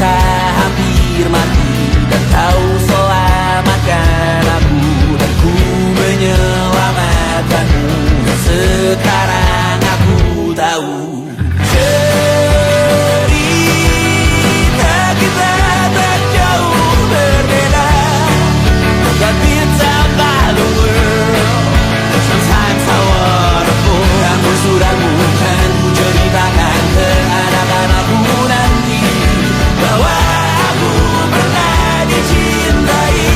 kita hampir mati, dan kau selamatkan aku, dan ku menyelamatkanmu. Sekarang aku tahu cerita kita tak jauh berbeda, but it's about the world. Sometimes I wanna fall. Namun sudah bukan ku ceritakan ke anak-anakku nanti bahwa aku pernah dicintai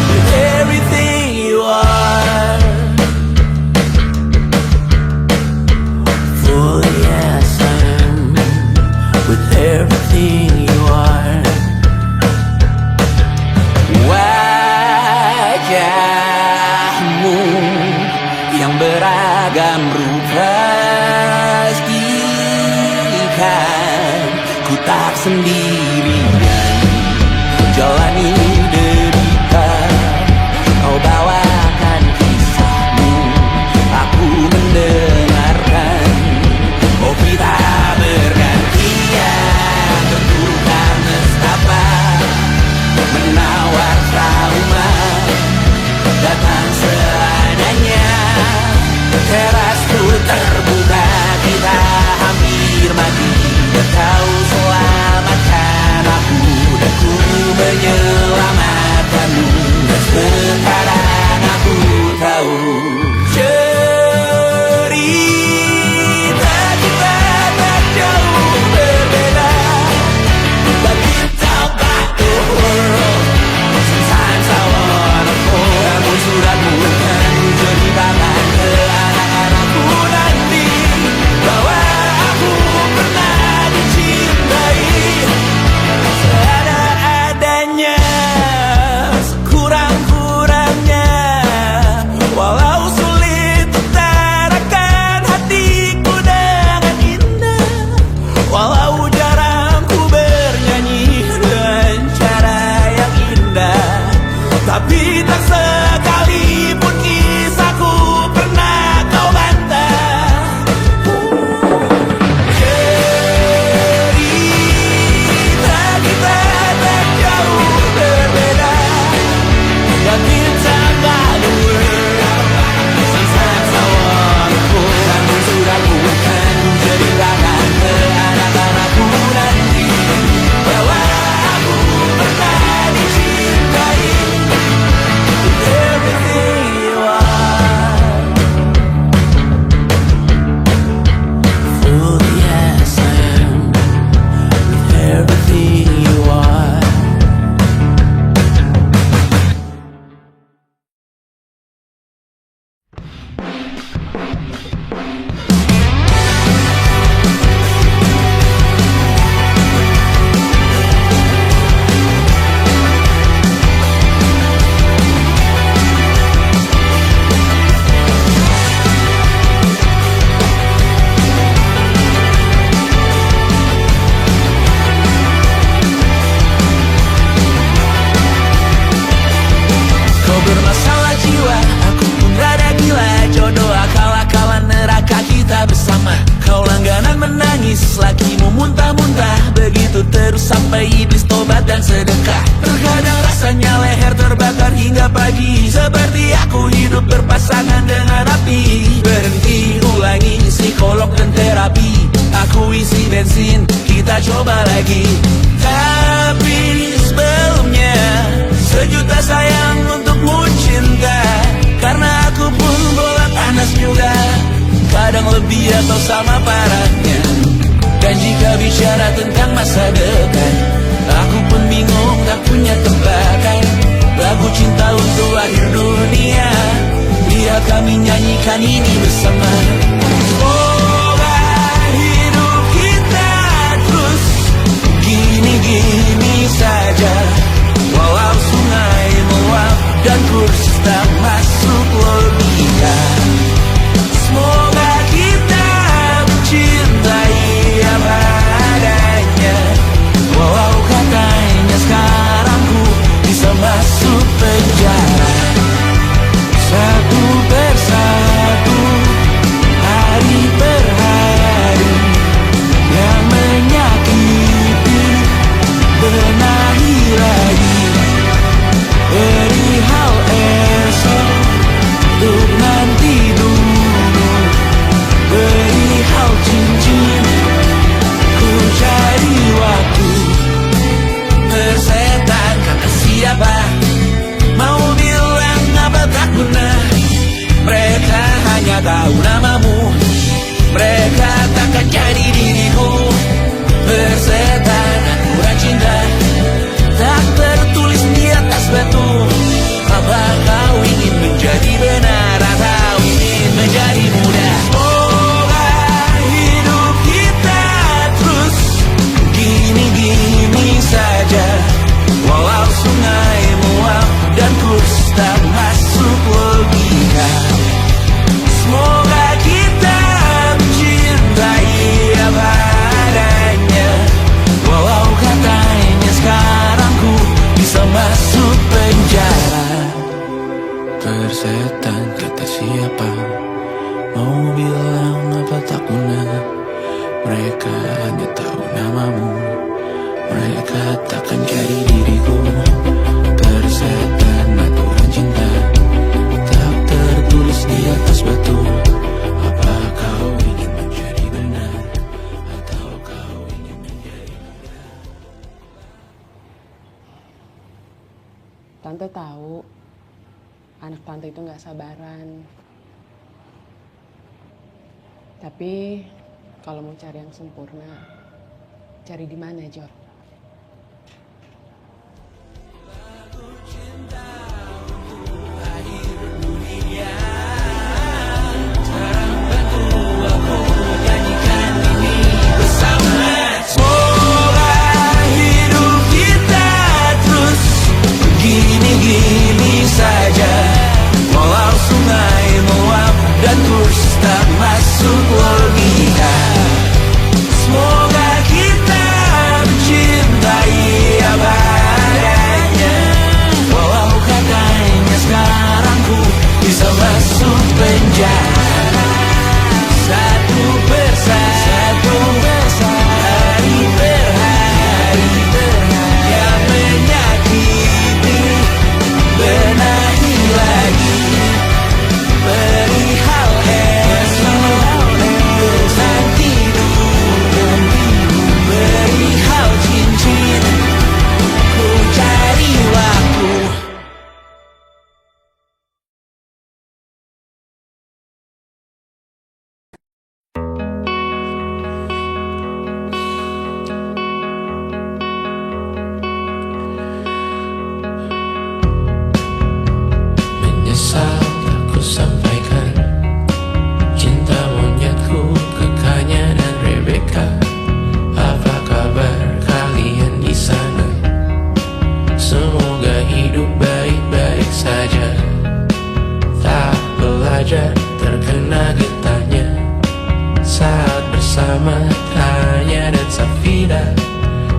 with everything you are. For yes, I'm with everything you are. Wajahmu yang beragam rupa pastikan ku tak sendirian jalani derita. Kau bawakan kisahmu, aku mendengarkan. Oh kita bergantian, tentukan nestapa menawar trauma datang seadanya. Terasku terbuka, kita hampir mati, dan kau selamatkan aku, dan ku menyelamatkanmu. Dan sekarang aku tahu cerita kita tak jauh berbeda, but it's about the world. Sometimes I wanna fall. Namun sudah bukan ku ceritakan ke anak-anakku nanti bahwa aku pernah dicintai seada-adanya, sekurang-kurangnya. Walau sulit utarakan hatiku dengan indah, walau jarang ku bernyanyi dengan cara yang indah, tapi tak sekalipun kisahku pernah kau bantah. Cerita kita tak jauh berbeda, but it's about the world. Sometimes I wanna fall. Namun sudah bukan ku ceritakan ke anak-anakku nanti bahwa aku pernah dicintai with everything you are. For yes, I am with everything you are. Kau bermasalah jiwa, aku pun rada gila. Jodoh akal-akalan neraka kita bersama. Kau langganan menangis, lakimu muntah-muntah. Begitu terus sampai iblis tobat dan sedekah. Terkadang rasanya leher terbakar hingga pagi, seperti aku hidup berpasangan dengan api. Berhenti, ulangi psikolog dan terapi. Aku isi bensin, kita coba lagi. Tapi sebelumnya sejuta sayang untukmu cinta, karena aku pun bola panas juga, kadang lebih atau sama parahnya. Dan jika bicara tentang masa depan, aku pun bingung tak punya tebakan. Lagu cinta untuk akhir dunia, biar kami nyanyikan ini bersama. Semoga hidup kita terus gini-gini saja, walau sungai meluap dan kursi tak masuk logika. Semoga kita mencintai apa adanya, walau katanya sekarang ku bisa masuk penjara. Satu persatu Mereka takkan jadi diriku. Persetan aturan cinta tak tertulis di atas batu. Apa kau ingin menjadi benar atau ingin menjadi muda? Semoga hidup kita terus gini-gini saja, walau sungai meluap dan kurs tak masuk logika. Semoga kita mencintai apa adanya, walau katanya sekarang ku bisa masuk penjara. Persetan kata siapa, mau bilang apa tak guna. Mereka hanya tahu namamu, mereka takkan jadi diriku. Persetan aturan cinta tak tertulis di atas batu. Apa kau ingin menjadi benar atau kau ingin menjadi muda? Tante tahu anak tante itu gak sabaran. Tapi kalau mau cari yang sempurna, cari di mana, Jor? Gini-gini saja, walau sungai meluap dan kurs tak masuk logika. Semoga kita mencintai apa adanya, walau katanya sekarang ku bisa masuk penjara. Satu persatu, hari per hari, yang menyakiti benahi lagi. Perihal esok dan tidur, perihal cincin ku cari waktu. Menyesal tak ku sampaikan cinta monyetku ke Kanya dan Rebecca. Apa kabar kalian di sana? Semoga hidup baik-baik saja. Tak belajar terkena getahnya saat bersama Tanya dan Safira.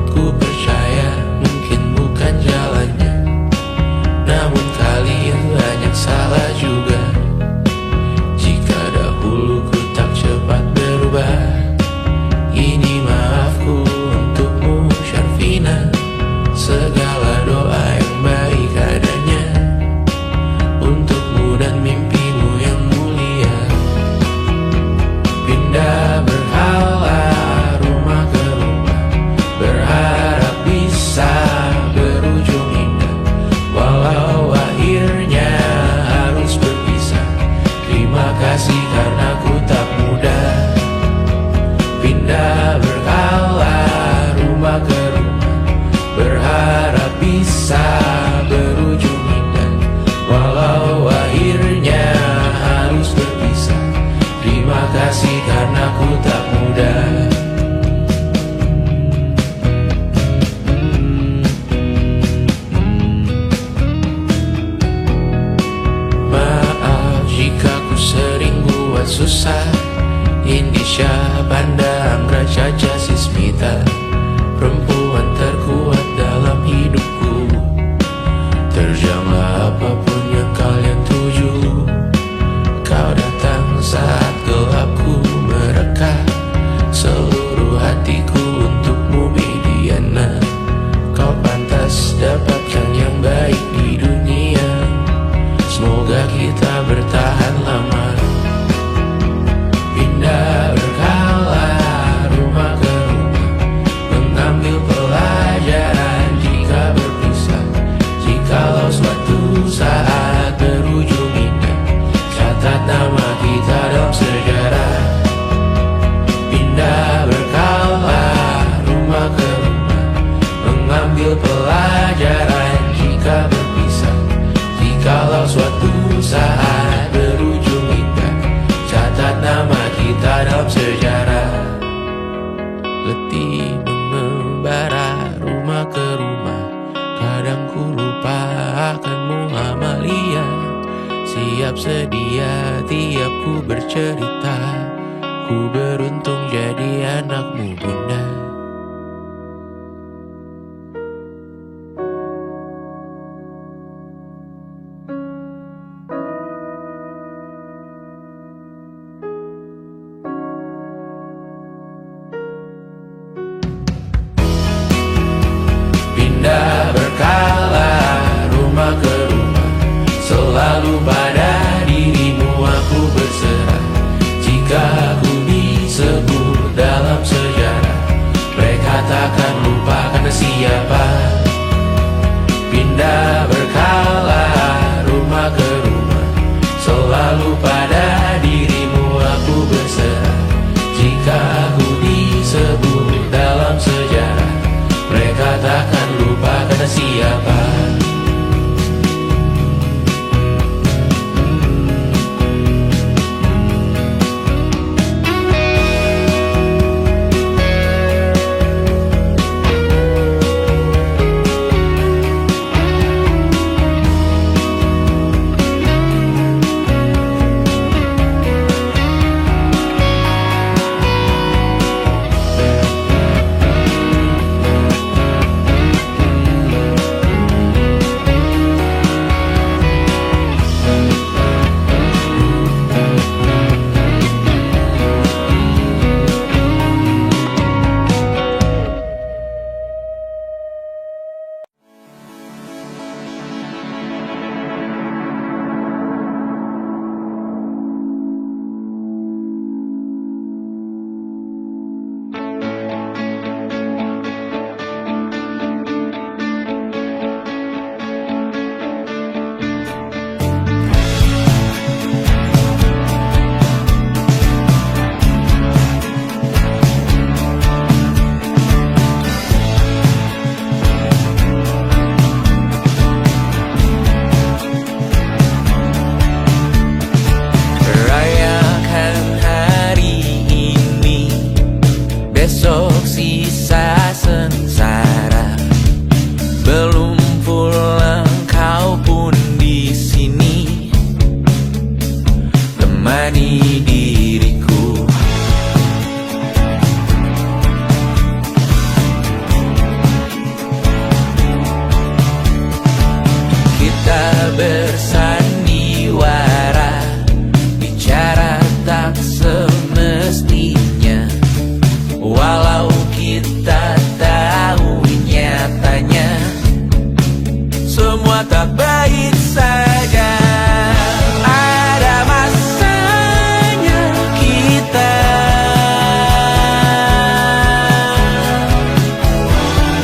Ku percaya mungkin bukan jalannya, namun kalian banyak salah juga. Jika dahulu ku tak cepat berubah, ini maafku untukmu Syarfina. Segala doa yang baik adanya untukmu dan mimpimu yang mulia. Pindah berhala rumah ke rumah, berharap bisa berujung indah, walau akhirnya harus berpisah. Terima kasih karena ku tak mudah. Pindah berkala rumah ke rumah, berharap bisa berujung indah, walau akhirnya harus berpisah. Terima kasih karena ku tak mudah. Maaf jika ku sering buat susah. Indisha, Banda, Anggra, Caca, Sismita, perempuan terkuat dalam hidupku. Terjanglah apapun yang kalian tuju. Kau datang saat gelapku mereka. Seluruh hatiku untukmu Bidiana. Kau pantas dapatkan yang baik di dunia. Semoga kita bertahan lama. Pindah berkala rumah ke rumah, mengambil pelajaran jika berpisah. Jikalau suatu saat berujung indah, catat nama kita dalam sejarah. sedia tiap ku bercerita. Ku beruntung jadi anakmu bunda. Pindah berkala rumah ke rumah, selalu pada dirimu aku berserah. Jika aku disebut dalam sejarah, mereka takkan lupa karena siapa. Pindah berkala rumah ke rumah, selalu pada dirimu aku berserah. Jika aku disebut dalam sejarah, mereka takkan lupa karena siapa. Besok sisa sengsara, belum pulang kau pun di sini temani diriku. Kita bersandiwara, bicara tak semestinya. Walau kita tahu nyatanya semua tak baik saja. Ada masanya kita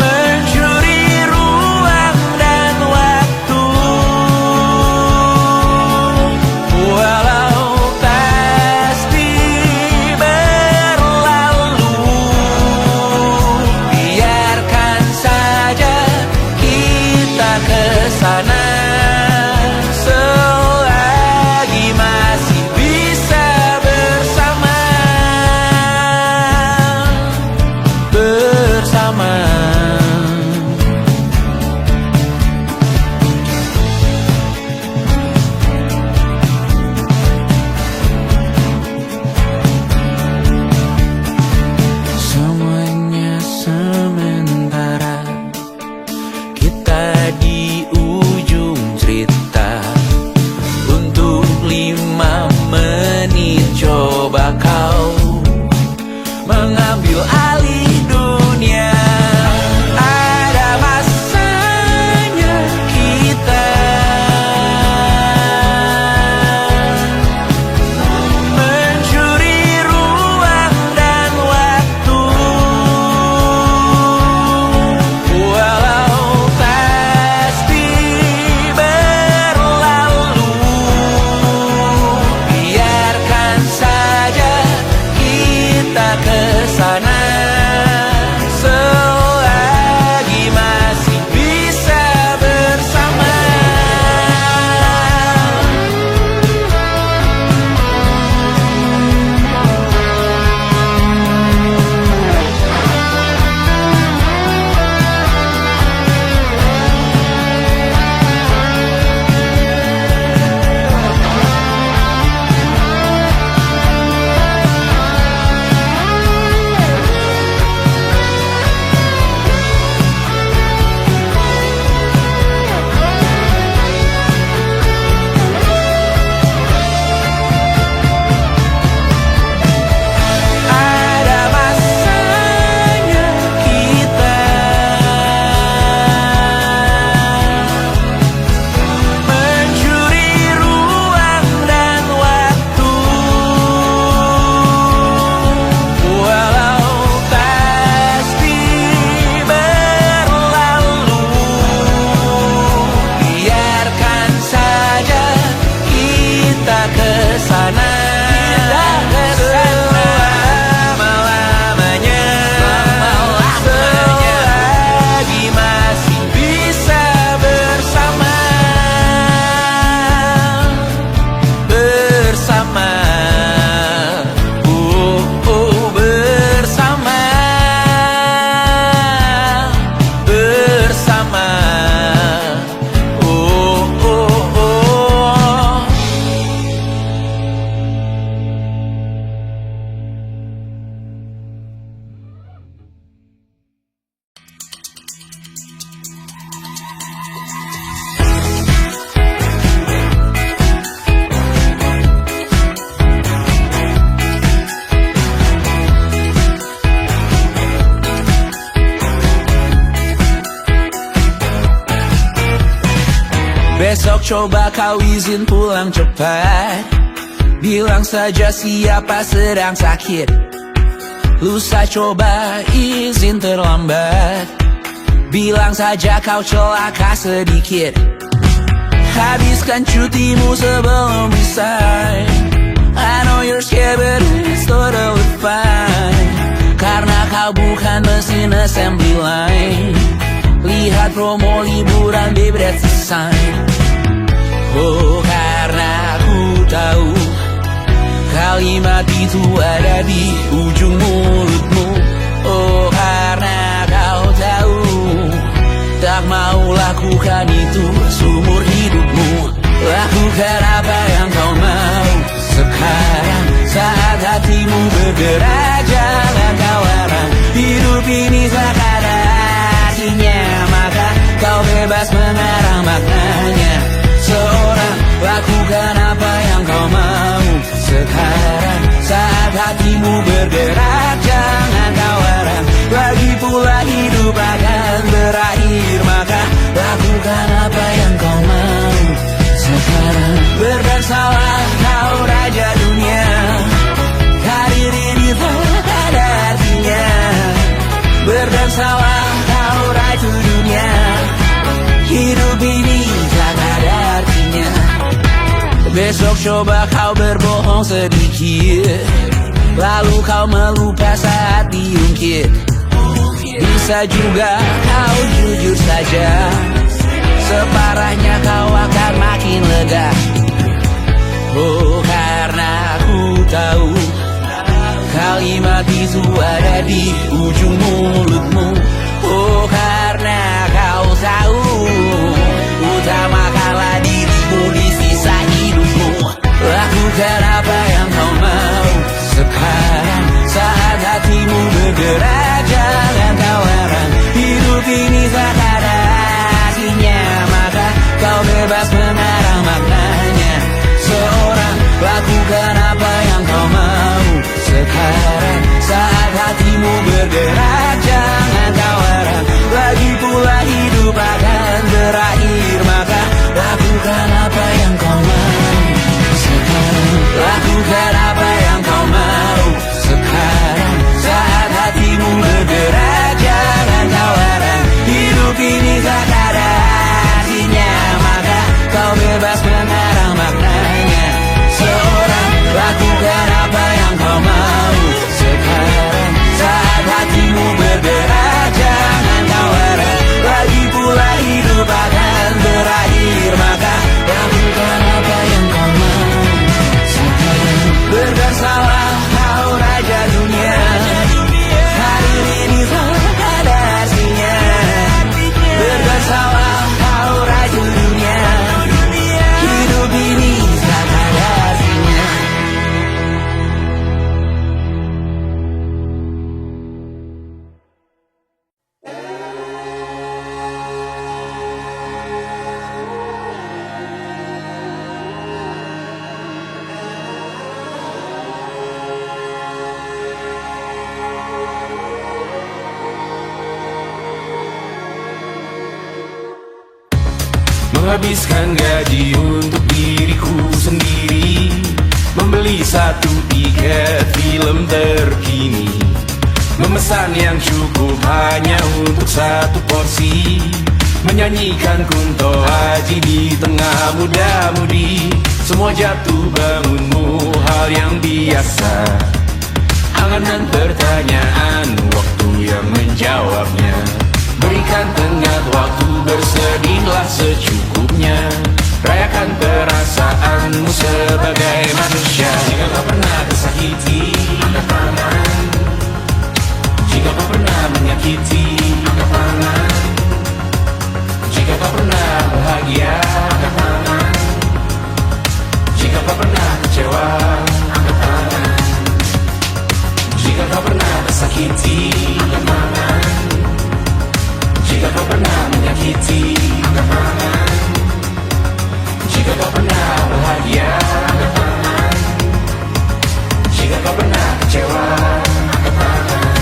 mencuri ruang dan waktu. Walau pasti berlalu, biarkan saja kita kesana. Selagi masih bisa bersama, bersama. Semuanya sementara, kita di ujung cerita. Untuk 5 menit coba kau mengambil alih dunia. Ada masanya kita mencuri ruang dan waktu. Walau pasti berlalu, biarkan saja kita kesana. Selagi masih bisa bersama. Besok coba kau izin pulang cepat. Bilang saja siapa sedang sakit. Lusa coba izin terlambat. Bilang saja kau celaka sedikit. Habiskan cutimu sebelum resign. I know you're scared but it's totally fine. Karena kau bukan mesin assembly line. Lihat promo liburan babe, that's a sign. Oh, karena aku tahu kalimat itu ada di ujung mulutmu. Oh, karena kau tahu tak mau lakukan itu seumur hidupmu. Lakukan apa yang kau mau sekarang saat hatimu bergerak. Jangan kau larang, hidup ini tak ada artinya, maka kau bebas mengarang maknanya. Seorang lakukan apa yang kau mau sekarang saat hatimu bergerak. Jangan kau larang, lagi pula hidup akan berakhir, maka lakukan apa yang kau mau sekarang. Berdansalah kau raja dunia, karir ini tak ada artinya. Berdansalah kau ratu dunia, hidup ini tak ada artinya. Besok coba kau berbohong sedikit, lalu kau melupa saat diungkit. Bisa juga kau jujur saja, separahnya kau akan makin lega. Oh, karena aku tahu kalimat itu ada di ujung mulutmu. Oh, karena kau tahu utamakanlah dirimu di sisa hidupmu. Lakukan apa yang kau mau sekarang saat hatimu bergerak. Jangan kau larang, hidup ini tak ada artinya, maka kau bebas mengarang maknanya. Seorang lakukan apa yang kau mau sekarang saat hatimu bergerak. Jangan kau larang, lagi pula hidup akan berakhir, maka lakukan apa yang kau mau sekarang. Lakukan apa yang kau mau sekarang saat hatimu bergerak. Jangan kau larang, hidup ini tak ada artinya, maka kau bebas mengarang maknanya. Seorang lakukan apa yang kau mau sekarang saat hatimu bergerak. Jangan kau larang, lagi pula hidup akan berakhir, maka lakukan apa yang kau mau sekarang. Berdansalah kau raja dunia, karir ini tak ada artinya. Berdansalah kau raja dunia, hidup ini tak ada artinya. Menghabiskan gaji untuk diriku sendiri, membeli satu tiket film terkini, memesan yang cukup hanya untuk satu porsi, menyanyikan Kunto Aji di tengah muda-mudi. Semua jatuh bangunmu hal yang biasa, angan dan pertanyaan, waktu yang menjawabnya. Berikan tenggat waktu, bersedihlah secukupnya. Rayakan perasaanmu sebagai manusia. Jika kau pernah tersakiti, angkat tangan. Jika kau pernah menyakiti, angkat tangan. Jika kau pernah bahagia, angkat tangan. Jika kau pernah kecewa, angkat tangan. Jika kau pernah tersakiti, angkat tangan. Jika kau pernah menyakiti, angkat tangan. Jika kau pernah bahagia, angkat tangan. Jika kau pernah kecewa, angkat tangan.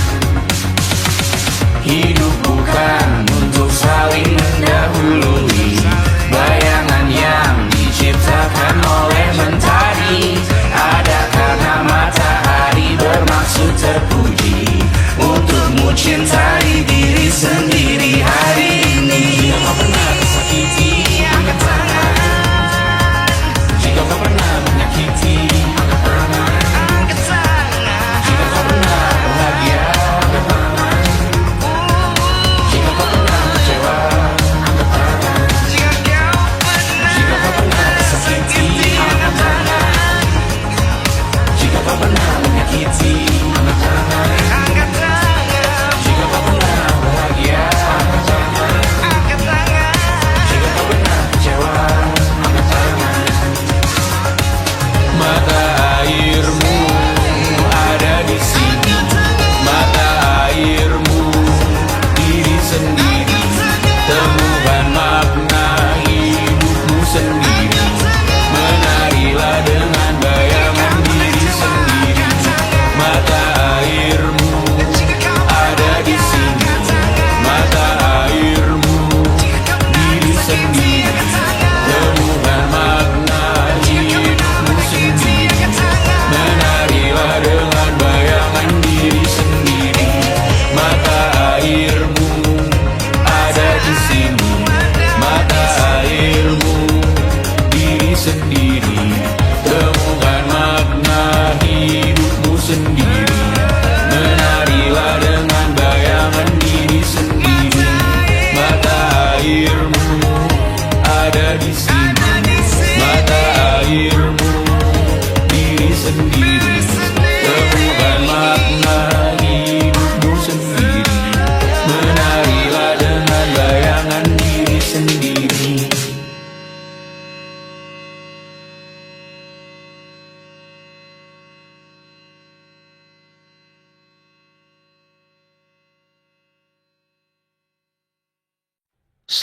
Hidup bukan untuk saling mendahului bayangan yang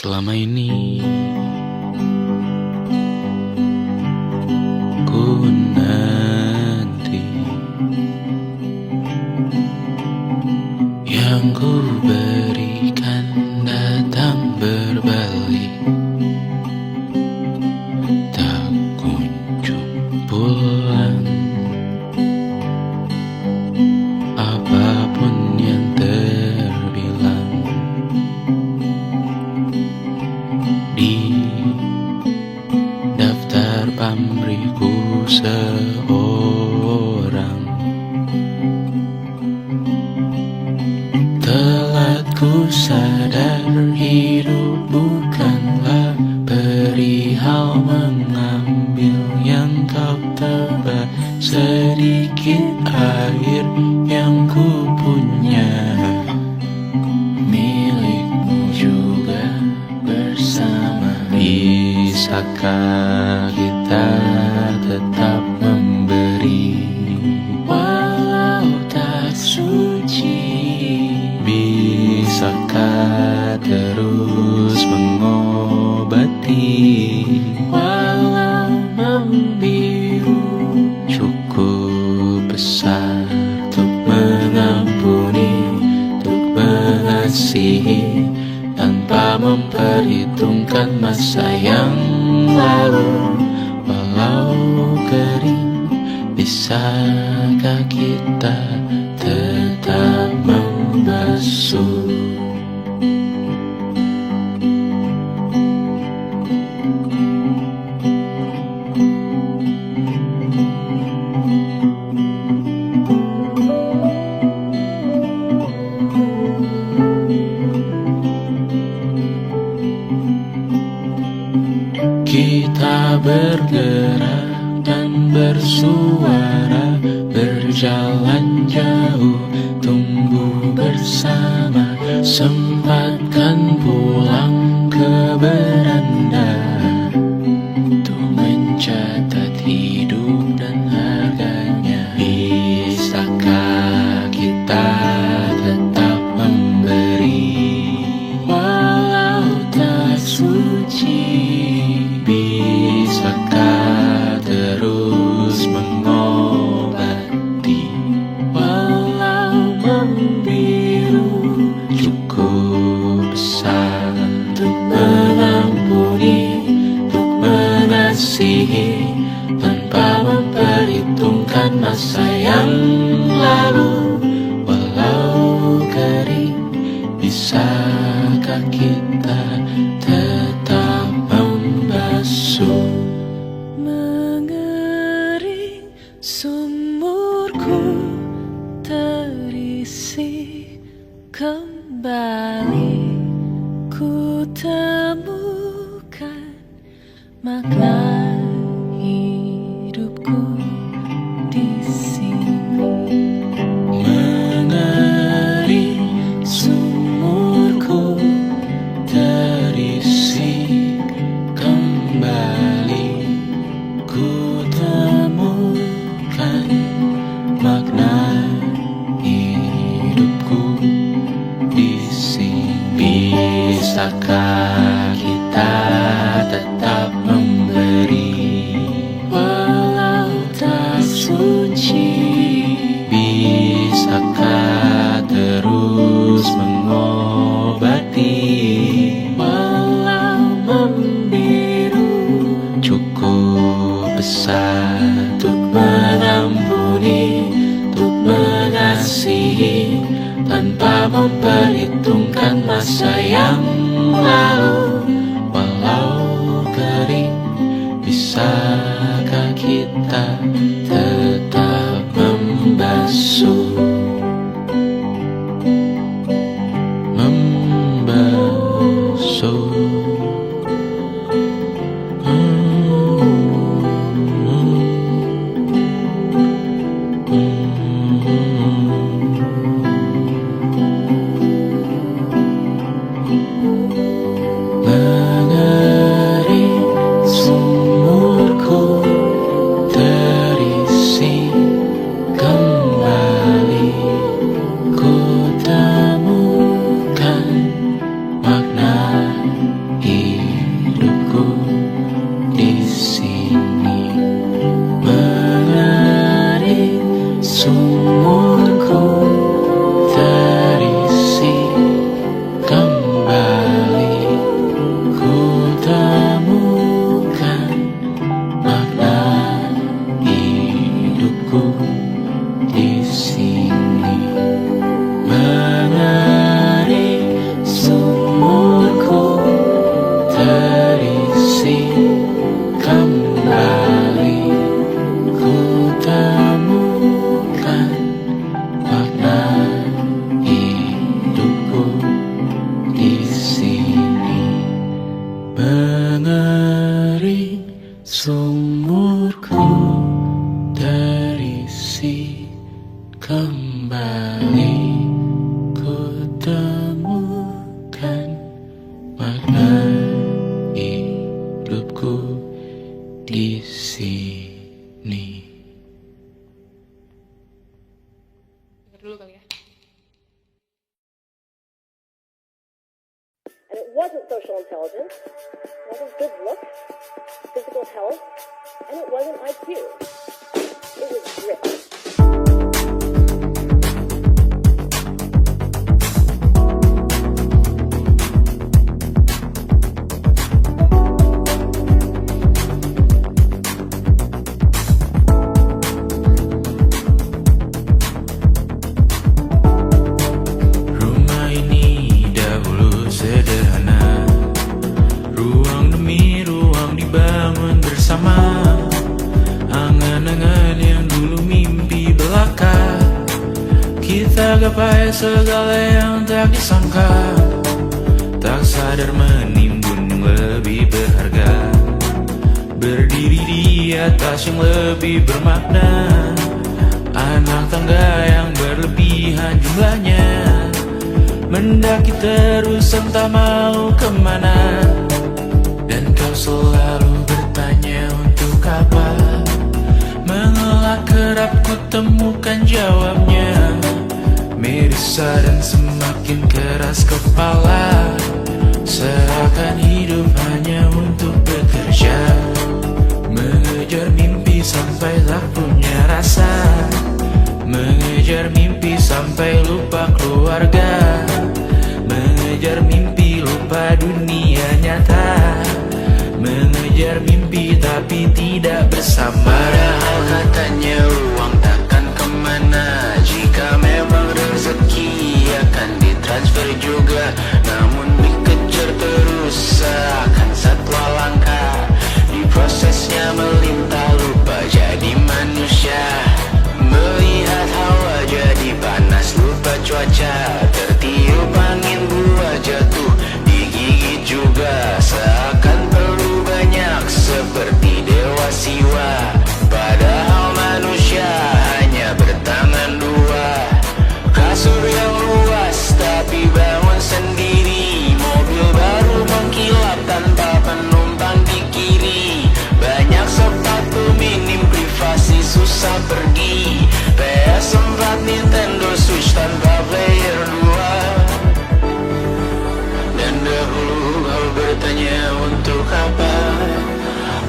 Selama ini ku nanti yang ku berikan datang berbalik, tak kunjung pulang. Apapun yang terbilang di daftar pamrihku seorang, telah ku sadar hidup bukanlah perihal mengambil yang kau tebar. Sedikit air yang ku punya milikmu juga bersama. Bisakah kita tetap memberi walau tak suci? Bisakah terus mengobati walau membiru? Cukup besar untuk mengampuni, untuk mengasihi, tanpa memperhitungkan masa yang lalu. Walau kering, bisakah kita tetap membasuh? Kita bergerak dan bersuara, berjalan jauh, tumbuh bersama. Sempatkan pulang ke beranda untuk mencatat hidup dan harganya. Bisakah kita tetap memberi walau tak suci? Bisakah terus mengobati walau membiru? Cukup besar untuk mengampuni, untuk mengasihi, tanpa memperhitungkan masa yang lalu. Walau kering, bisakah kita tetap membasuh? Mengering sumurku terisi kembali, ku temukan makna hidupku di sini. Mengering sumurku terisi kembali, ku temukan makna hidupku di sini. Bisakah kita tetap memberi walau tak suci? Bisakah terus mengobati walau membiru? Cukup besar untuk mengampuni, untuk mengasihi, tanpa memperhitungkan masa yang lalu. Walau kering, bisakah kita tetap membasuh? Membasuh. Mengering sumurku kembali ku temukan makna hidupku di sini. Dulu kali ya. And it wasn't social intelligence, it wasn't good looks, physical health, and it wasn't IQ. It was grit. Rumah ini dahulu sederhana, ruang demi ruang dibangun bersama. Angan-angan yang dulu mimpi belaka, kita gapai segala yang tak disangka. Tak sadar menimbun yang lebih berharga, berdiri di atas yang lebih bermakna. Anak tangga yang berlebihan jumlahnya, mendaki terus entah mau kemana. Dan kau selalu bertanya untuk apa, mengelak kerap ku temukan jawabnya. Merisa dan semakin keras kepala, seakan hidup hanya untuk bekerja, mengejar mimpi sampai tak punya rasa, mengejar mimpi sampai lupa keluarga, mengejar mimpi lupa dunia nyata, mengejar mimpi tapi tidak bersama. Padahal katanya uang takkan kemana, jika memang rezeki akan ditransfer juga. Namun dikejar terus seakan satwa langka, di prosesnya melintah lupa jadi manusia. Melihat hawa jadi panas lupa cuaca, tertiup angin buah jatuh digigit juga. Seakan perlu banyak seperti dewa siwa, padahal manusia hanya bertangan dua. Kasur yang luas tapi bangun sendiri, mobil baru mengkilap tanpa penumpang di kiri. Banyak sepatu minim privasi susah pergi, PS4 Nintendo Switch tanpa player 2. Dan dahulu kau bertanya untuk apa,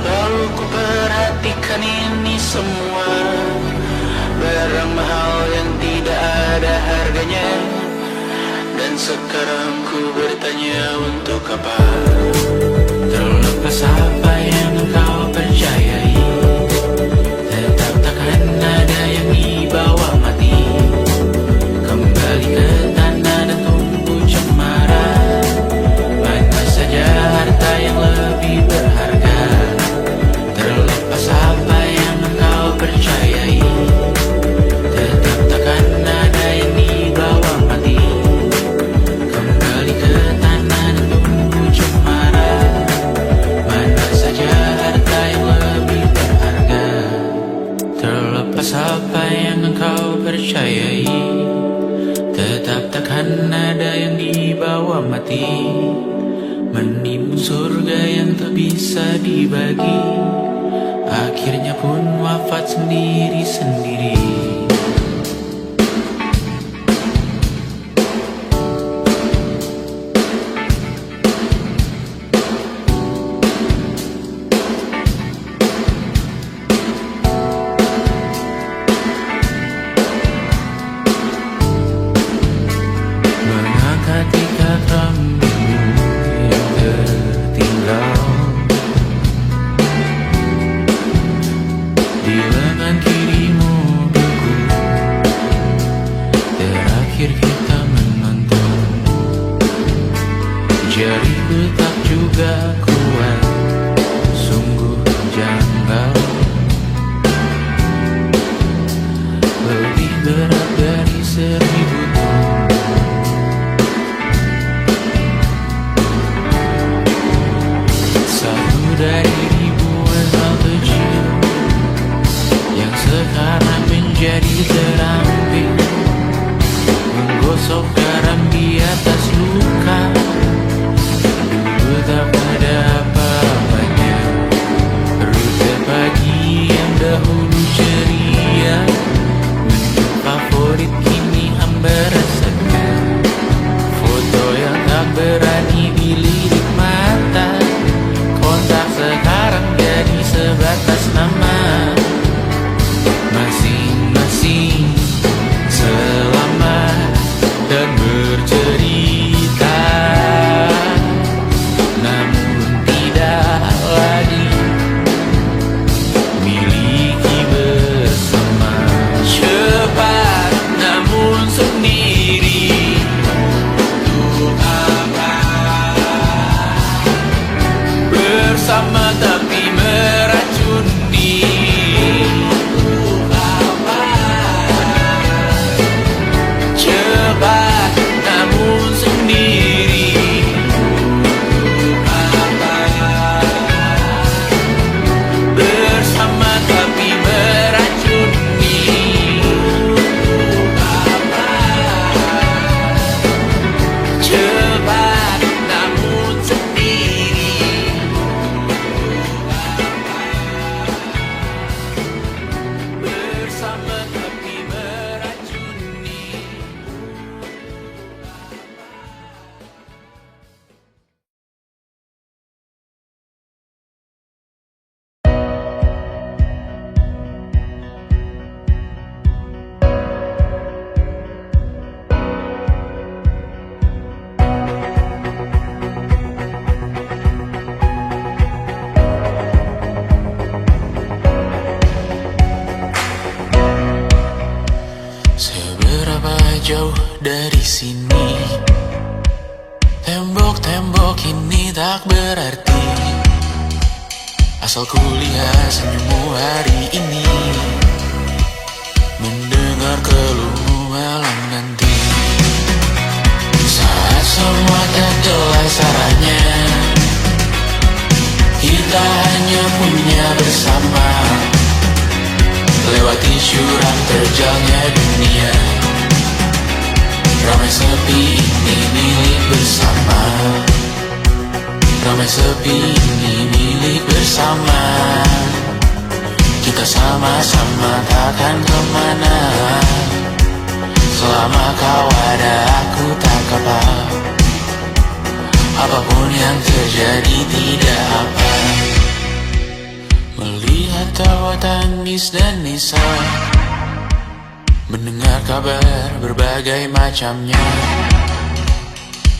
lalu ku perhatikan ini semua, barang mahal yang tidak ada harganya. Dan sekarang ku bertanya untuk apa, terlepas apa yang engkau percayai, tetap takkan ada yang dibawa mati. Kembali ke tanah dan tunggu cemara, mana saja harta yang lebih berharga. Terlepas apa yang engkau percayai, tetap takkan ada yang dibawa mati. Kembali ke tanah dan tunggu cemara, mana saja harta yang lebih berharga. Terlepas apa yang engkau percayai, tetap takkan ada yang dibawa mati. Menimbun surga yang tak bisa dibagi, akhirnya pun wafat sendiri-sendiri. Mengangkat ikat rambutmu yang tertinggal di lengan kirimu beku, terakhir kita menonton. Jari betak juga kuat, sungguh janggal, lebih berat dari 1000 ton. Satu dari ribuan hal kecil yang sekarang menjadi terampil. sok garam di atas luka. Dulu tak ada apa-apanya, rute pagi yang dahulu ceria, menu favorit kini hambar rasanya. Foto yang tak berani dilirik mata, kontak sekarang jadi sebatas nama. Masing-masing selamat dan bercerita, namun tidak lagi miliki bersama. Cepat namun sendiri, untuk apa bersama tapi meracuni? Untuk apa cepat namun sendiri? Untuk apa bersama tapi meracuni? Untuk apa cepat namun sendiri? Bersama tapi meracuni. Seberapa jauh dari sini, tembok-tembok ini tak berarti, asal kulihat senyummu hari ini, mendengar keluhmu malam nanti. Saat semua tak jelas arahnya, kita hanya punya bersama, lewati jurang terjalnya dunia. Ramai sepi ini milik bersama, ramai sepi ini milik bersama. Kita sama-sama takkan kemana, selama kau ada aku tak apa. Apapun yang terjadi tidak apa. Melihat tawa tangis dan nisa, mendengar kabar berbagai macamnya.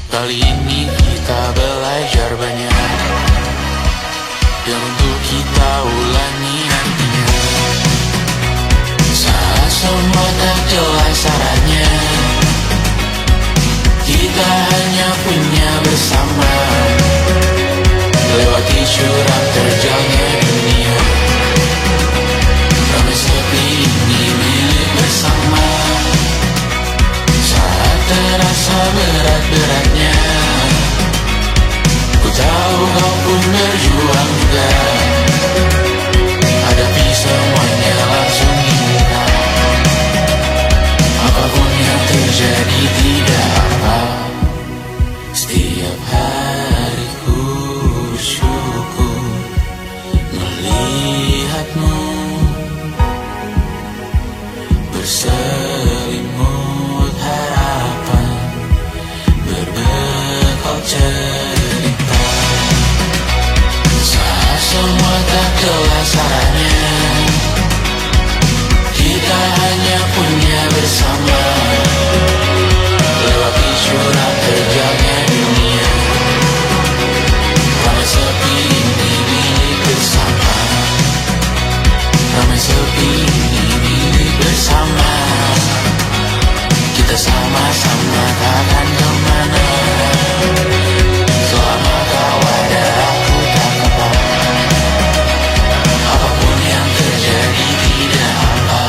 Kali ini kita belajar banyak, yang untuk kita ulangi nantinya. Saat semua tak jelas arahnya, kita hanya punya bersama, lewati jurang terjalnya dunia. Ramai sepi ini milik bersama, saat terasa berat-beratnya, ku tahu kau pun berjuang juga. Hadapi semuanya langsung di muka, apapun yang terjadi tidak apa. Setiap hari ku bersyukur melihatmu berselimut harapan, berbekal cerita. Saat semua tak jelas arahnya, kita hanya punya bersama, lewati jurang terjalnya dunia. Ramai sepi ini milik bersama, ramai sepi ini milik bersama. Kita sama-sama takkan kemana, selama kau ada aku tak apa. Apapun yang terjadi tidak apa.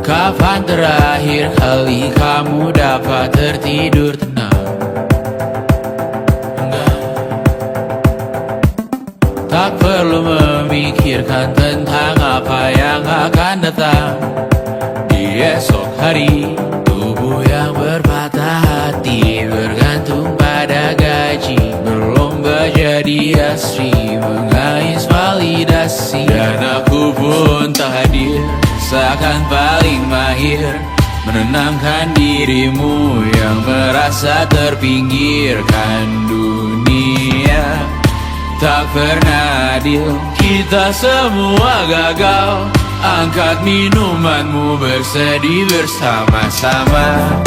Kapan terakhir kali kamu dapat tertidur tenang? perlu memikirkan tentang apa yang akan datang di esok hari. Tubuh yang berpatah hati bergantung pada gaji, berlomba jadi asri, mengais validasi. Dan aku pun tak hadir, seakan paling mahir menenangkan dirimu yang merasa terpinggirkan. Dunia tak pernah adil, kita semua gagal. Angkat minumanmu, bersedih bersama-sama.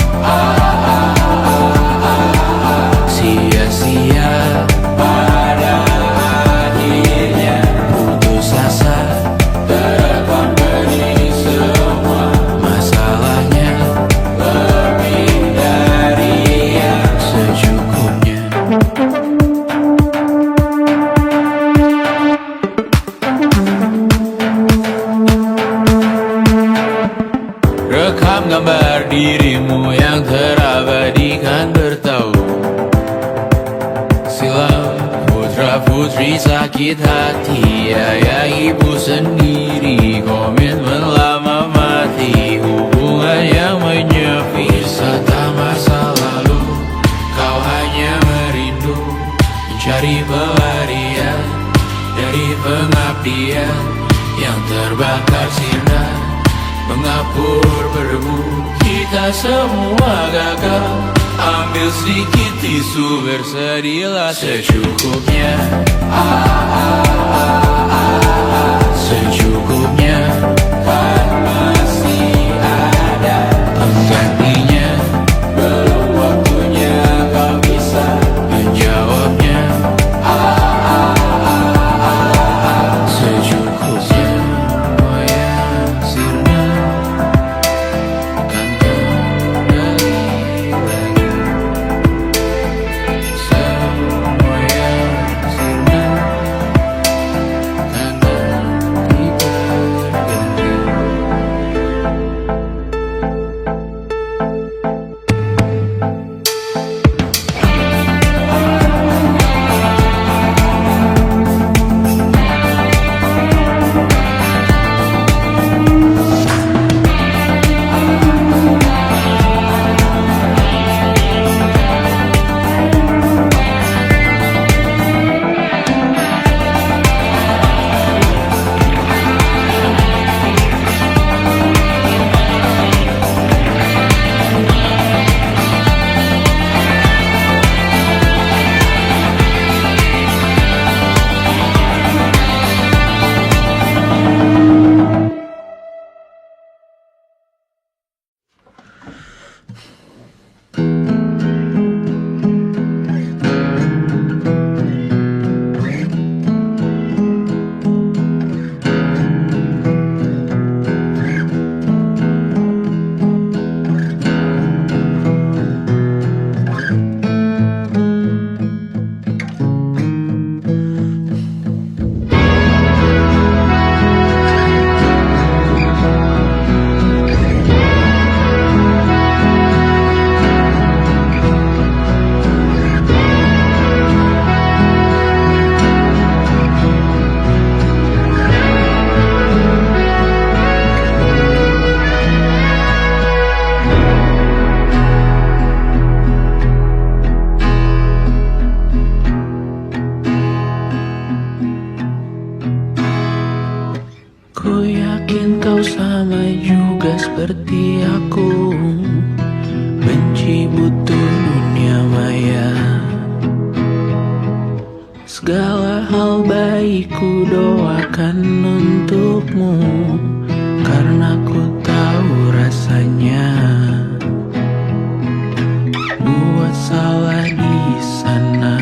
Sia-sia pada akhirnya putus asa, terekam benih semua. Masalahnya lebih dari yang secukupnya. Rekam gambar dirimu yang terabadikan bertahun silam. Putra putri sakit hati, ayah ibu sendiri, komitmen lama mati, hubungan yang menyepi. Serta masa lalu, kau hanya merindu, mencari pelarian dari pengabdian yang terbakar sinar, mengapur berdebu. Kita semua gagal, ambil sedikit tisu, bersedihlah secukupnya. Secukupnya, kan masih ada penggantinya. Belum waktunya kau bisa menjawabnya. Secukupnya, oh ya sirna, kan kembali lagi. Semua yang sirna, kan nanti berganti. Ku yakin kau sama juga seperti aku, benci butuh dunia maya. Segala hal baik ku doakan untukmu, karena ku tahu rasanya buat salah di sana.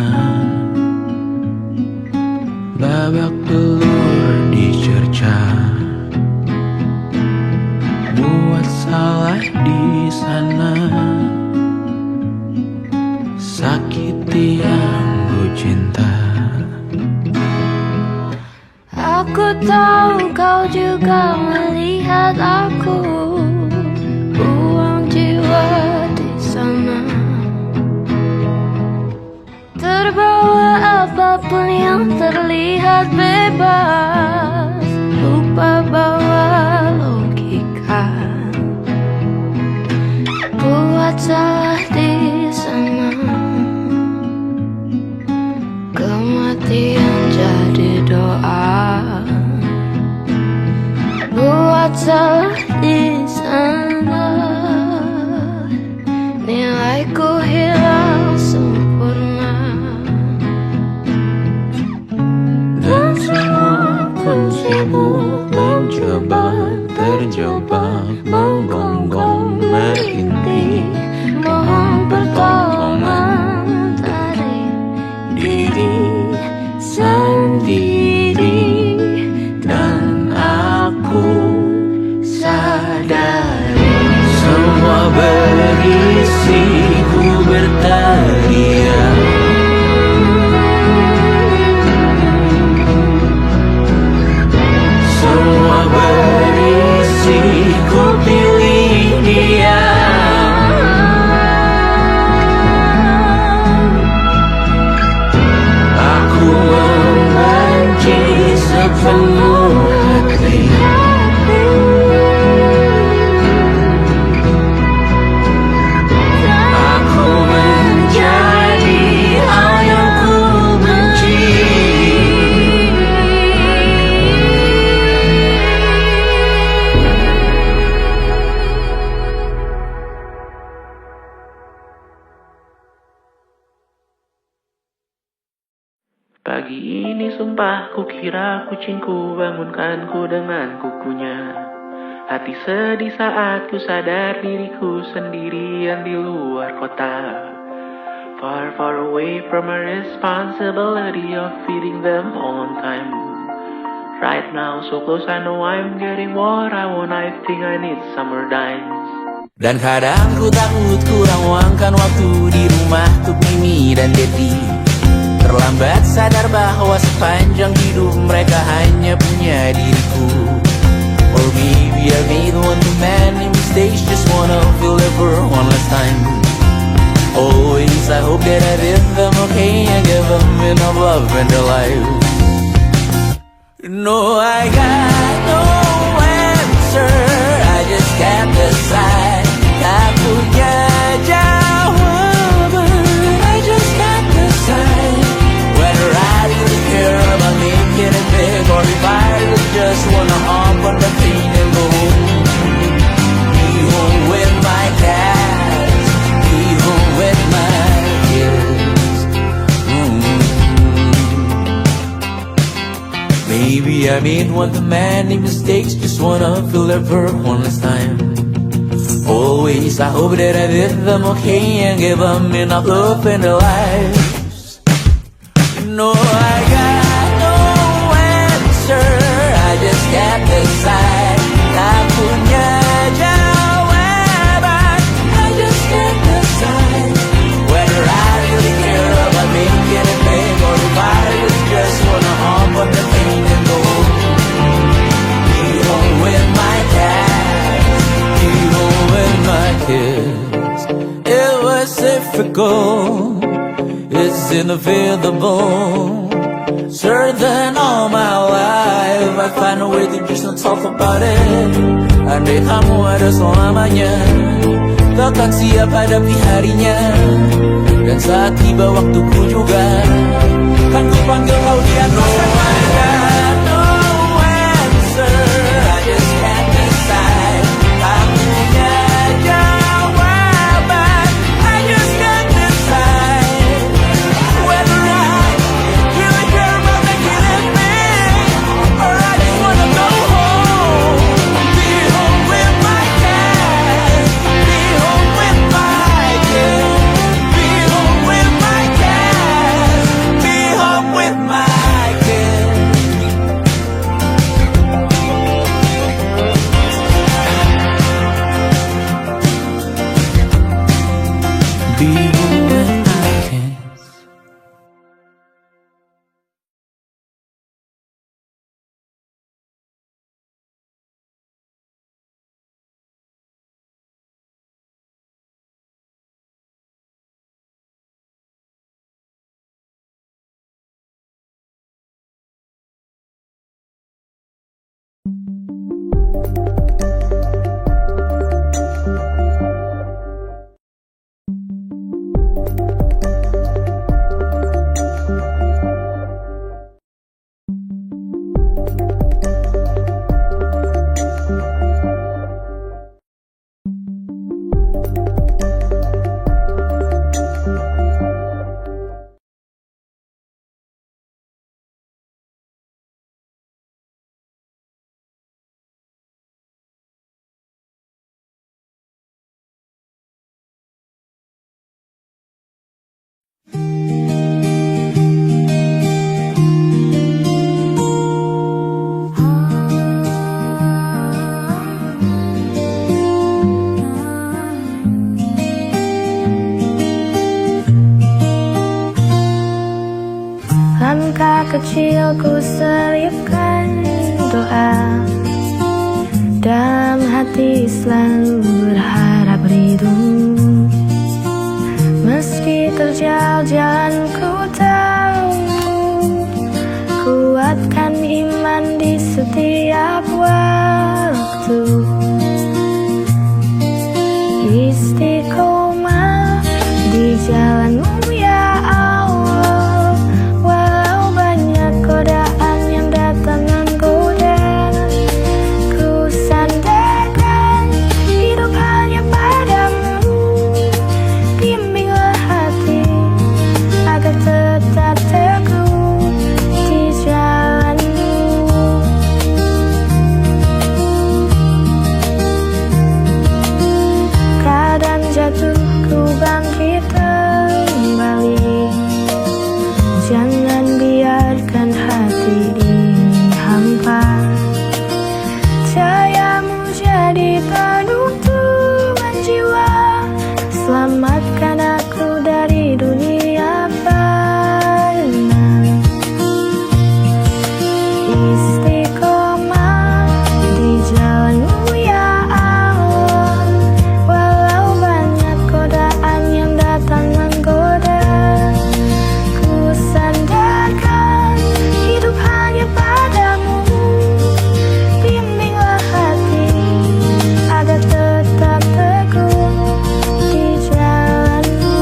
Babak belur dicerca, buat salah di sana, sakiti yang ku cinta. Aku tahu kau juga melihat aku, buang jiwa di sana, terbawa apapun apapun yang terlihat bebas, lupa bawa logika. Buat salah di sana, kematian jadi doa. Buat salah di sana, nilaiku hilang sempurna. Dan semua pun sibuk mencoba, terjebak, menggonggong, merintih, Mohon pertolongan dari diri sendiri. Dan aku sadari semua berisi ku berteriak. Semua berisi ku pilih dia. Aku membenci sepenuh hati. Aku menjadi hal yang ku benci. Pagi ini sumpah kukira kucingku bangunkanku dengan kukunya. Hati sedih saat ku sadar diriku sendirian di luar kota. Far, far away from a responsibility of feeding them on time. Right now so close I know I'm getting what I want. I think I need summer dimes. Dan kadang ku takut kurang uangkan waktu di rumah untuk Mimi dan Dedi. Terlambat sadar bahwa sepanjang hidup mereka hanya punya diriku. Or maybe I made one too many mistakes, just wanna feel it for one last time. Always I hope that I did them okay and give them enough love in their lives. No, I got no answer, I just can't decide. Tak punya jawaban, I just can't decide whether I really care about making it big, or if I really just wanna hop on the plane and go home. Be home with my cats, be home with my kids. Maybe I made one too many mistakes, just wanna feel it for one last time. Always I hope that I did them okay and gave them enough love in their lives. No, I got no answer, I just can't decide. Tak punya jawaban, I just can't decide whether I really care about making it big, or if I really just wanna hop on the plane and go be home with my cats, be home with my kids. It was difficult, it's inevitable. Certain all my life I find a way to just not talk about it. Andai kamu ada selamanya, takkan siap hadapi harinya. Dan saat tiba waktuku juga, kan ku panggil kau di atas kemana. No answer, I just can't decide. Tak punya jawaban, I just can't decide whether I really care about making it big, or I just wanna go home. Be home with my cats, be home with my kids, be home with my cats. masa kecil ku selipkan doa, dalam hati selalu berharap rindu. Meski terjal jalan ku tahu, kuatkan iman di setiap waktu. Istiqomah di jalanmu ya Allah, walau banyak godaan yang datang menggoda. Ku sandarkan hidup hanya padamu, bimbinglah hati agar tetap teguh di jalanmu. Kadang jatuh ku bangkit kembali, jangan biarkan hati ini hampa. Cahayamu jadi penutupan jiwa, selamatkan aku dari dunia fana. Istiqomah di jalanmu ya Allah, walau banyak godaan yang datang menggoda. Ku sandarkan hidup hanya padamu, bimbinglah hati agar tetap teguh di jalanmu.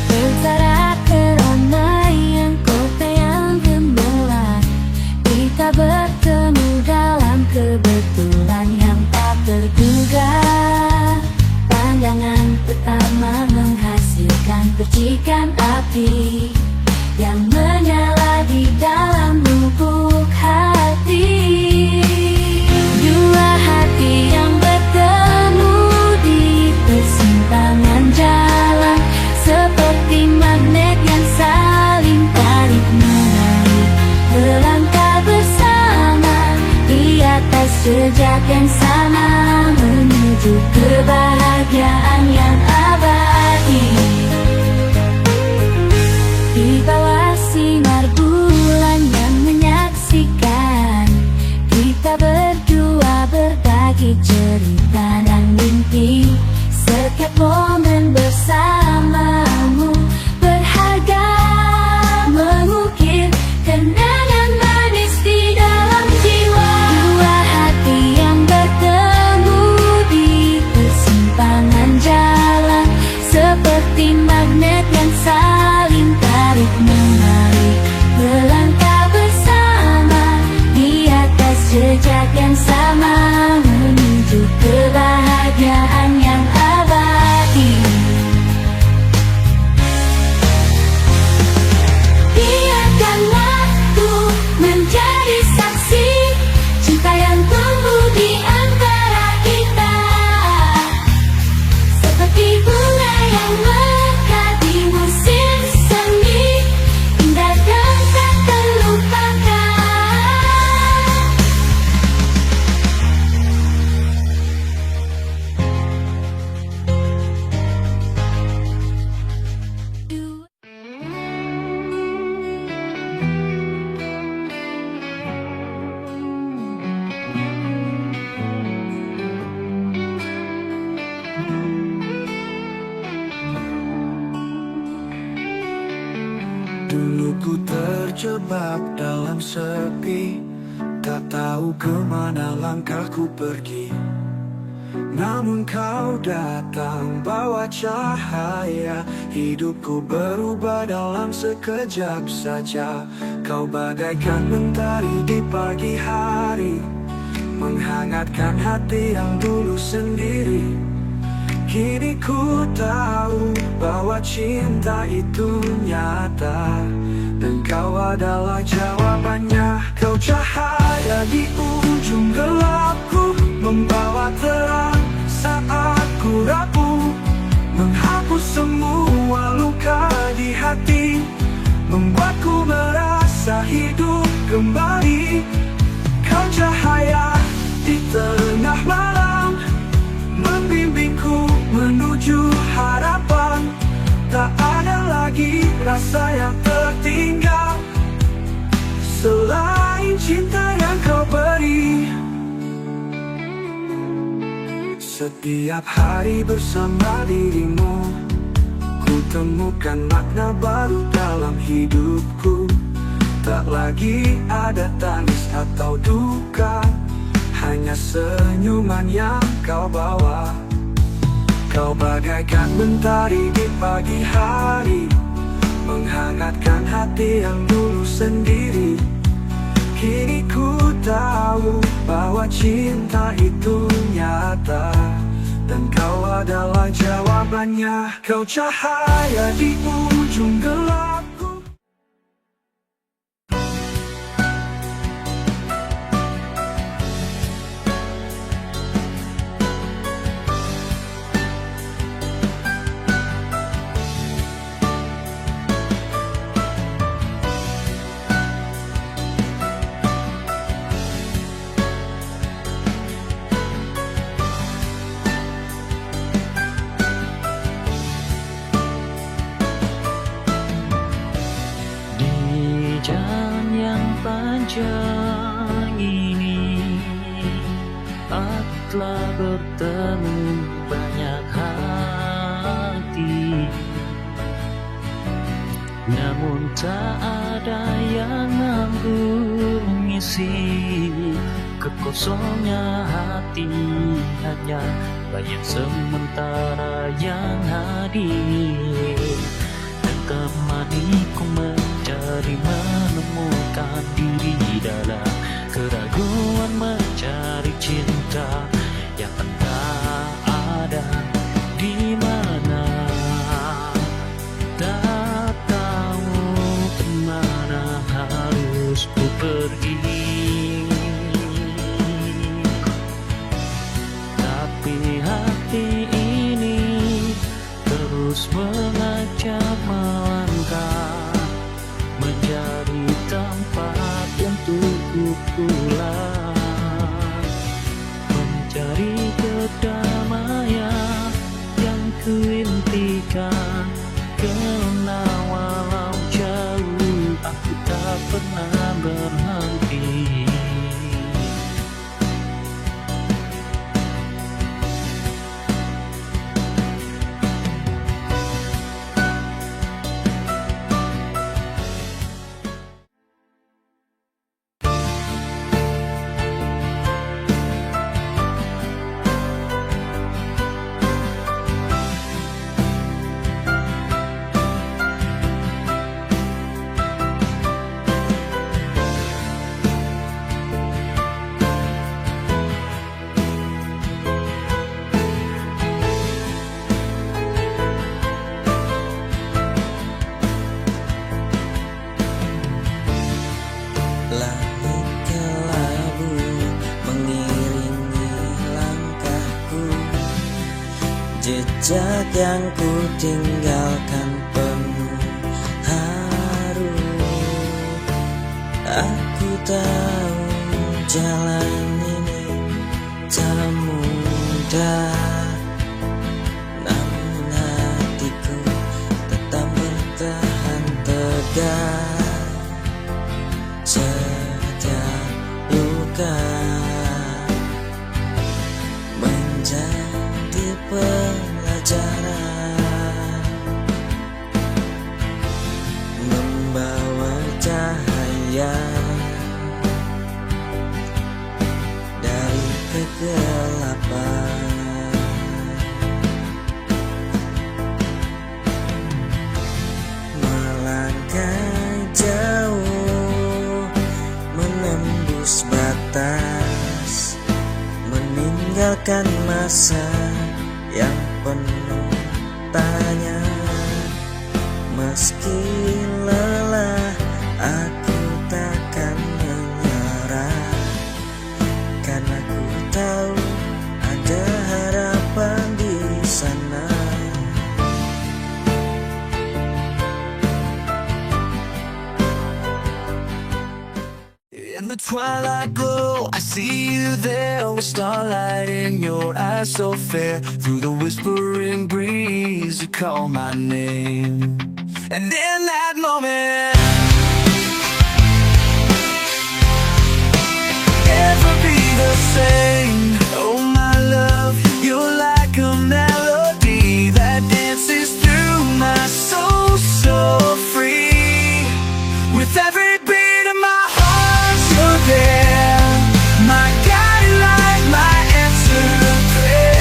Sementara keramaian kota yang gemerlap, kita bertemu dalam kebetulan yang tak terduga. Pandangan pertama menghasilkan percikan api yang menyala di dalam lubuk hati. Dua hati yang bertemu di persimpangan jalan, seperti magnet yang saling tarik-menarik, melangkah bersama di atas jejak yang sama, menuju kebahagiaan yang abadi. Di bawah sinar bulan yang menyaksikan, kita berdua berbagi cerita dan mimpi. Setiap momen bersamamu berharga, mengukir kenangan manis di dalam jiwa. Dua hati yang bertemu di persimpangan jalan, seperti magnet yang saling tarik-menarik, melangkah bersama di atas jejak yang sama, menuju kebahagiaan yang abadi. Biarkan waktu menjadi saksi cinta yang tumbuh di antara kita, seperti bunga yang mekar di musim semi, indah dan tak terlupakan. Dulu ku terjebak dalam sepi, tak tahu kemana langkahku pergi. Namun kau datang bawa cahaya, hidupku berubah dalam sekejap saja. Kau bagaikan mentari di pagi hari, menghangatkan hati yang dulu sendiri. Kini ku tahu bahwa cinta itu nyata, dan kau adalah jawabannya. Kau cahaya di ujung gelapku, membawa terang saat ku rapuh, menghapus semua luka di hati, membuatku merasa hidup kembali. Kau cahaya di tengah malam, membimbingku menuju harapan. Tak ada lagi rasa yang tertinggal selain cinta yang kau beri. Setiap hari bersama dirimu, ku temukan makna baru dalam hidupku. Tak lagi ada tangis atau duka, hanya senyuman yang kau bawa. Kau bagaikan mentari di pagi hari, menghangatkan hati yang dulu sendiri. Kini ku tahu bahwa cinta itu nyata, dan kau adalah jawabannya. Kau cahaya di ujung gelapku. Jalan yang panjang ini, aku telah bertemu banyak hati, namun tak ada yang mampu mengisi kekosongan hati. Hanya bayang sementara yang hadir dan temaniku mencari menemukan diri dalam keraguan, mencari cinta yang entah ada di mana. Tak tahu kemana harus ku pergi, tapi hati ini terus mengajak melangkah, menjadi tempat untuk ku pulang, mencari kedamaian yang ku impikan. Karena walau jauh aku tak pernah berhenti. Langit kelabu mengiringi langkahku, jejak yang ku tinggalkan penuh haru. Aku tahu jalan ini tak mudah, namun hatiku tetap bertahan tegar. Setiap luka menjadi pelajaran, membawa cahaya dari kegelapan. Melangkah jauh, menembus batas, meninggalkan masa yang penuh tanya. Meski lelah, aku takkan menyerah, karena ku tahu ada harapan di sana. In the twilight glow, I see you there with starlight in your eyes so fair. Through the whispering breeze, you call my name. And in that moment, never be the same. Oh my love, you're like a melody that dances through my soul so free. With every beat of my heart, you're there. My guiding light, my answer prayer.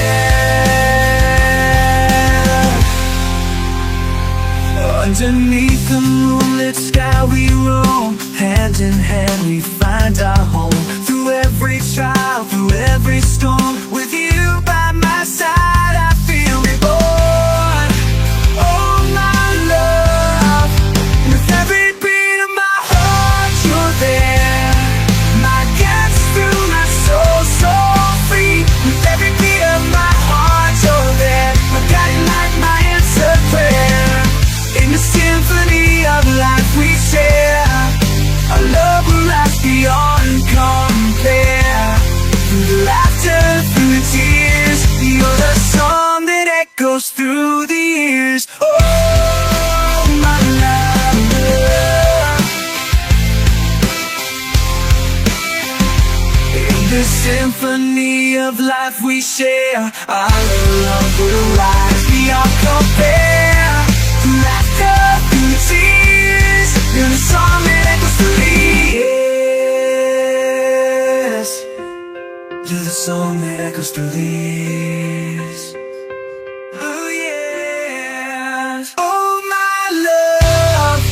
Underneath the moonlit sky we roam, hand in hand we find our home. Through every trial, through every storm, with you by my side I feel reborn. Oh my love, with every beat of my heart you're there. My guidance through my soul so free. With every beat of my heart you're there. My guiding light, my answer prayer. In the symphony of life we share, our love will last beyond compare. Through the laughter, through the tears, you're the song that echoes through the years. Oh, my love. In the symphony of life we share, our love will rise beyond compare. Through laughter, through the tears, you're the song that echoes through the years. You're the song that echoes through the years. Oh yes. Oh my love,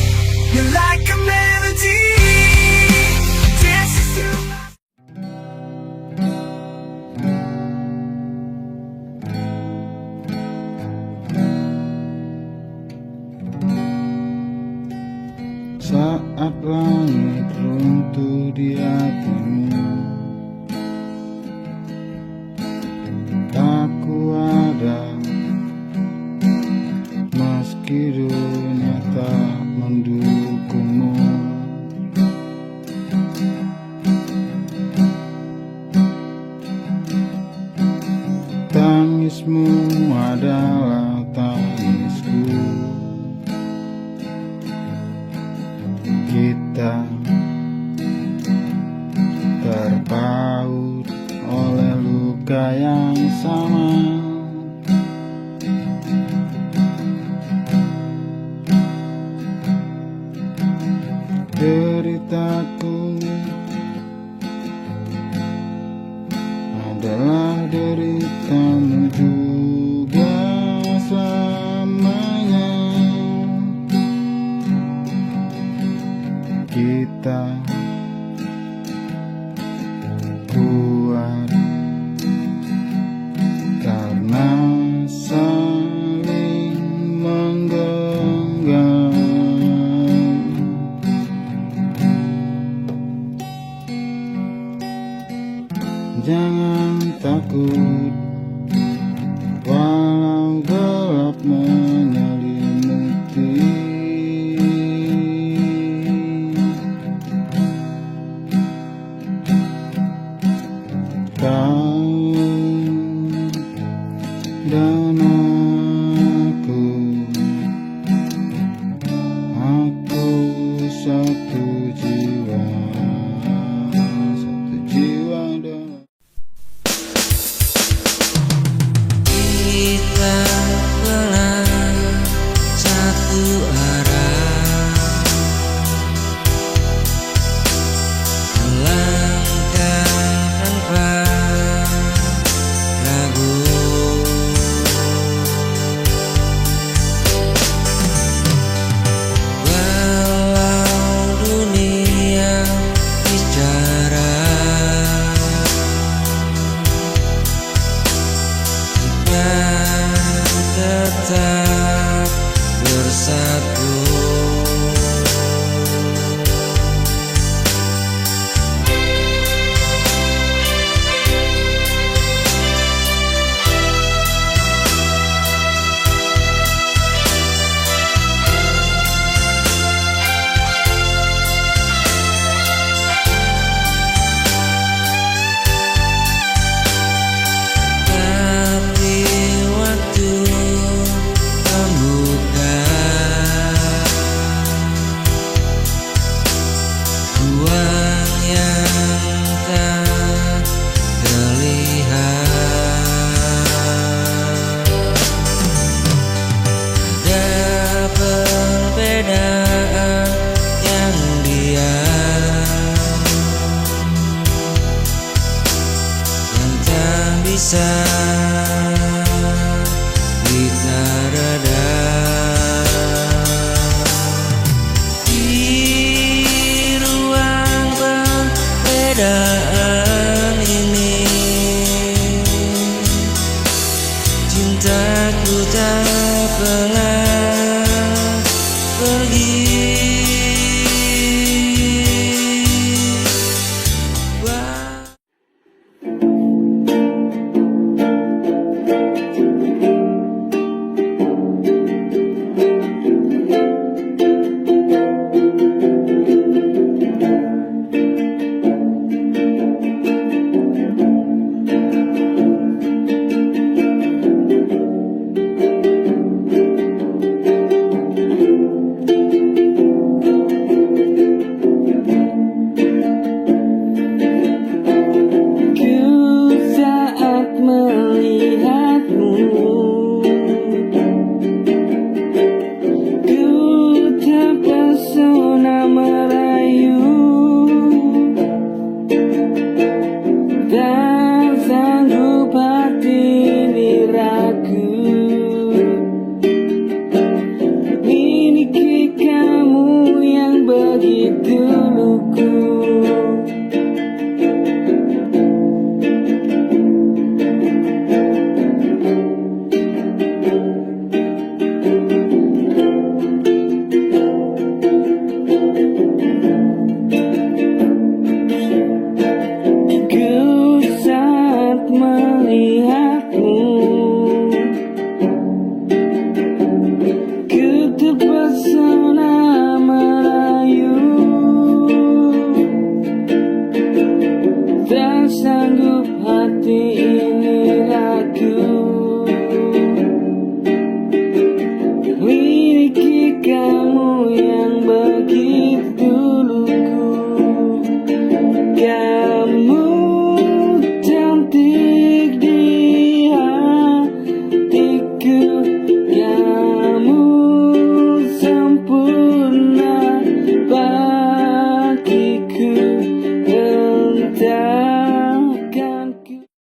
you're like a melody, dances through my Saat langit runtuh di hatimu, aku ada, meski dunia tak mendukungmu. Tangismu adalah tangisku. Kita terpaut oleh luka yang sama. Deritaku adalah deritamu juga selamanya. Kita kuat karena saling menggenggam. Jangan takut walau gelap menyelimuti. Kau dan aku satu jiwa dalam. Kita lelah bisa kita reda di ruang berbeda.